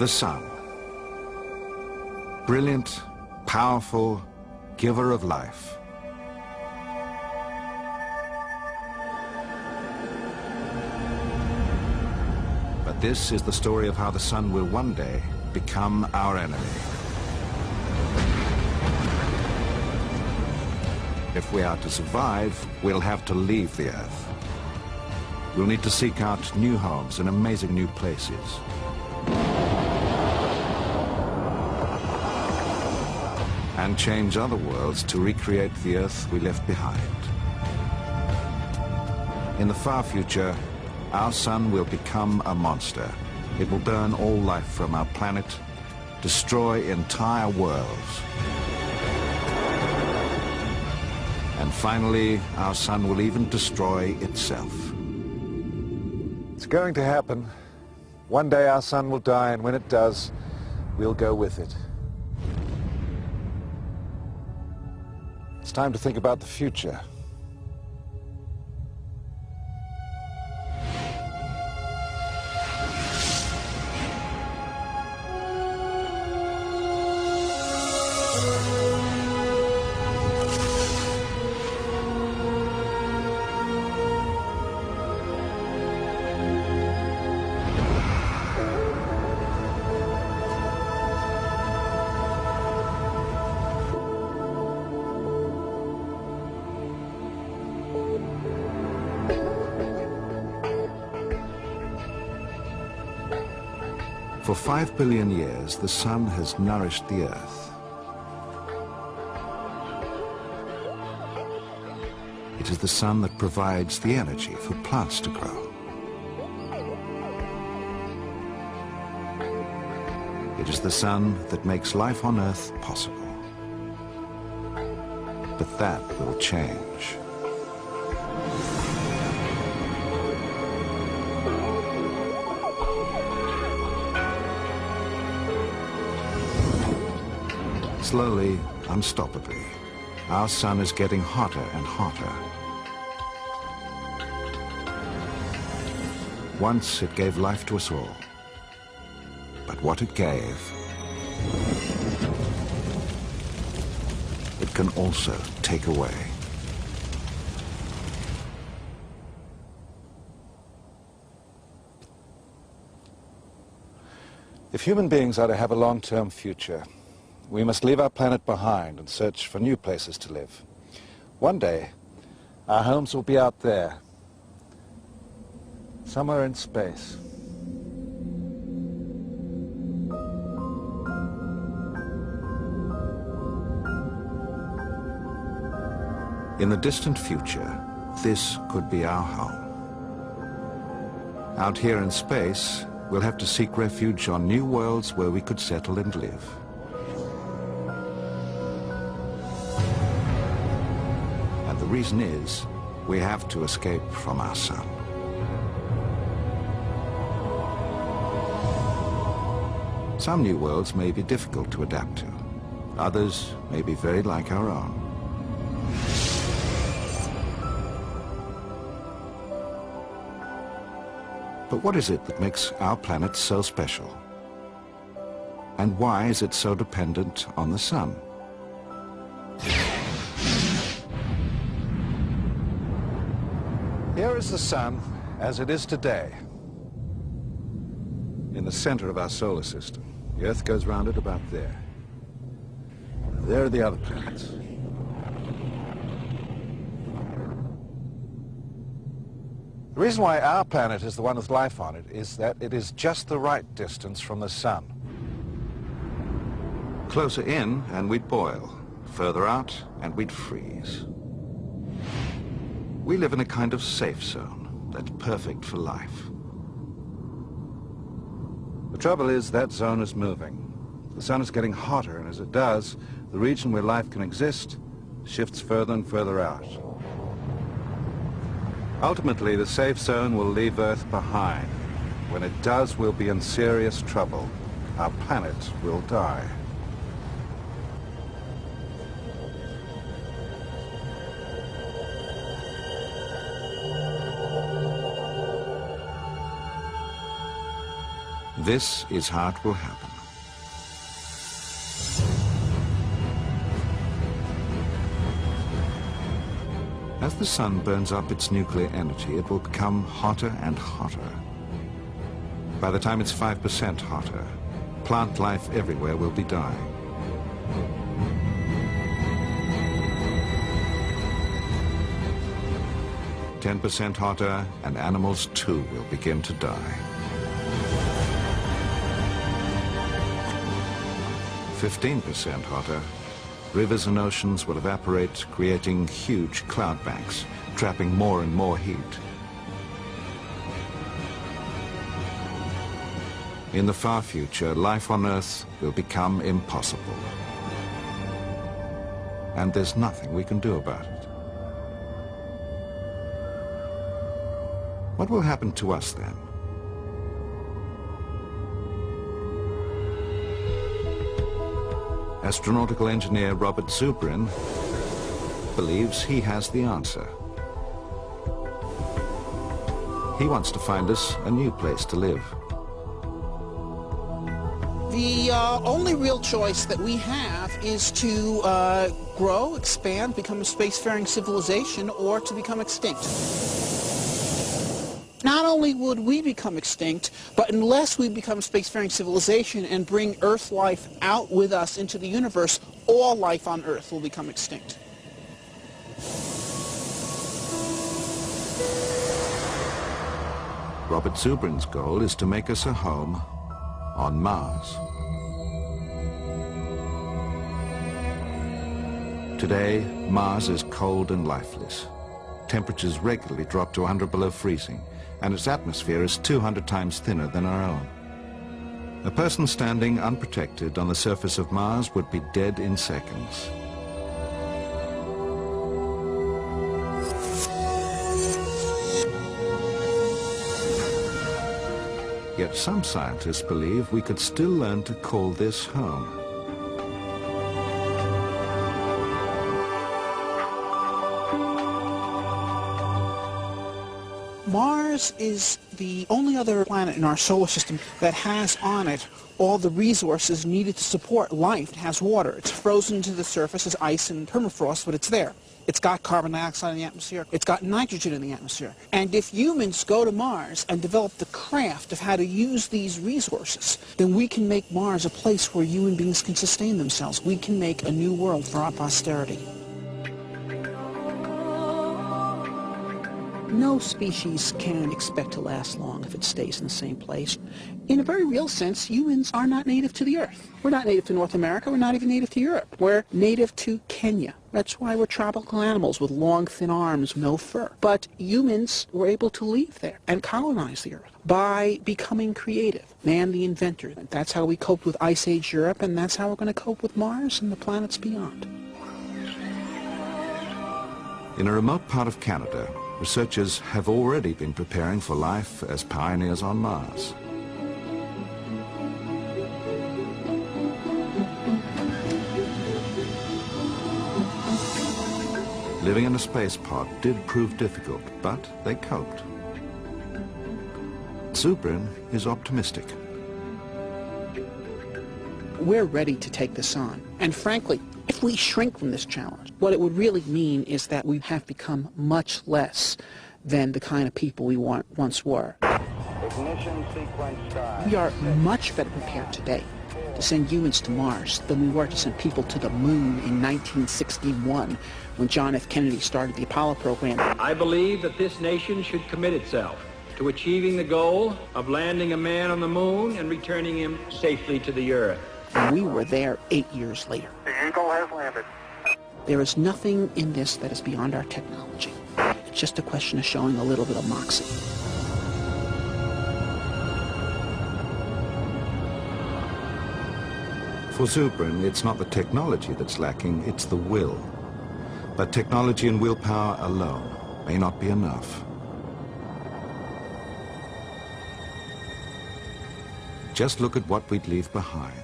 The sun. Brilliant, powerful, giver of life. But this is the story of how the sun will one day become our enemy. If we are to survive, we'll have to leave the Earth. We'll need to seek out new homes in amazing new places. And change other worlds to recreate the Earth we left behind. In the far future, our sun will become a monster. It will burn all life from our planet, destroy entire worlds. And finally, our sun will even destroy itself. It's going to happen. One day our sun will die, and when it does, we'll go with it. It's time to think about the future. For 5 billion years, the sun has nourished the Earth. It is the sun that provides the energy for plants to grow. It is the sun that makes life on Earth possible. But that will change. Slowly, unstoppably, our sun is getting hotter and hotter. Once it gave life to us all, but what it gave, it can also take away. If human beings are to have a long-term future, we must leave our planet behind and search for new places to live. One day, our homes will be out there, somewhere in space. In the distant future, this could be our home. Out here in space, we'll have to seek refuge on new worlds where we could settle and live. The reason is, we have to escape from our sun. Some new worlds may be difficult to adapt to. Others may be very like our own. But what is it that makes our planet so special? And why is it so dependent on the sun? Here is the sun as it is today. In the center of our solar system. The Earth goes round it about there. There are the other planets. The reason why our planet is the one with life on it is that it is just the right distance from the sun. Closer in and we'd boil. Further out and we'd freeze. We live in a kind of safe zone that's perfect for life. The trouble is that zone is moving. The sun is getting hotter, and as it does, the region where life can exist shifts further and further out. Ultimately, the safe zone will leave Earth behind. When it does, we'll be in serious trouble. Our planet will die. This is how it will happen. As the sun burns up its nuclear energy, it will become hotter and hotter. By the time it's 5% hotter, plant life everywhere will be dying. "10% hotter, and animals too will begin to die. 15% hotter, rivers and oceans will evaporate, creating huge cloud banks, trapping more and more heat. In the far future, life on Earth will become impossible. And there's nothing we can do about it. What will happen to us then? Astronautical engineer Robert Zubrin believes he has the answer. He wants to find us a new place to live. The only real choice that we have is to grow, expand, become a spacefaring civilization, or to become extinct. Not only would we become extinct, but unless we become a spacefaring civilization and bring Earth life out with us into the universe, all life on Earth will become extinct. Robert Zubrin's goal is to make us a home on Mars. Today, Mars is cold and lifeless. Temperatures regularly drop to 100 below freezing, and its atmosphere is 200 times thinner than our own. A person standing unprotected on the surface of Mars would be dead in seconds. Yet some scientists believe we could still learn to call this home. Mars is the only other planet in our solar system that has on it all the resources needed to support life. It has water. It's frozen to the surface as ice and permafrost, but it's there. It's got carbon dioxide in the atmosphere. It's got nitrogen in the atmosphere. And if humans go to Mars and develop the craft of how to use these resources, then we can make Mars a place where human beings can sustain themselves. We can make a new world for our posterity. No species can expect to last long if it stays in the same place. In a very real sense, humans are not native to the Earth. We're not native to North America. We're not even native to Europe. We're native to Kenya. That's why we're tropical animals with long, thin arms, no fur. But humans were able to leave there and colonize the Earth by becoming creative. Man the inventor. That's how we coped with Ice Age Europe, and that's how we're going to cope with Mars and the planets beyond. In a remote part of Canada, researchers have already been preparing for life as pioneers on Mars. Living in a space pod did prove difficult, but they coped. Zubrin is optimistic. We're ready to take this on. And frankly, if we shrink from this challenge, what it would really mean is that we have become much less than the kind of people we once were. Ignition sequence start. We are much better prepared today to send humans to Mars than we were to send people to the moon in 1961 when John F. Kennedy started the Apollo program. I believe that this nation should commit itself to achieving the goal of landing a man on the moon and returning him safely to the Earth. And we were there 8 years later. The Eagle has landed. There is nothing in this that is beyond our technology. It's just a question of showing a little bit of moxie. For Zubrin, it's not the technology that's lacking, it's the will. But technology and willpower alone may not be enough. Just look at what we'd leave behind.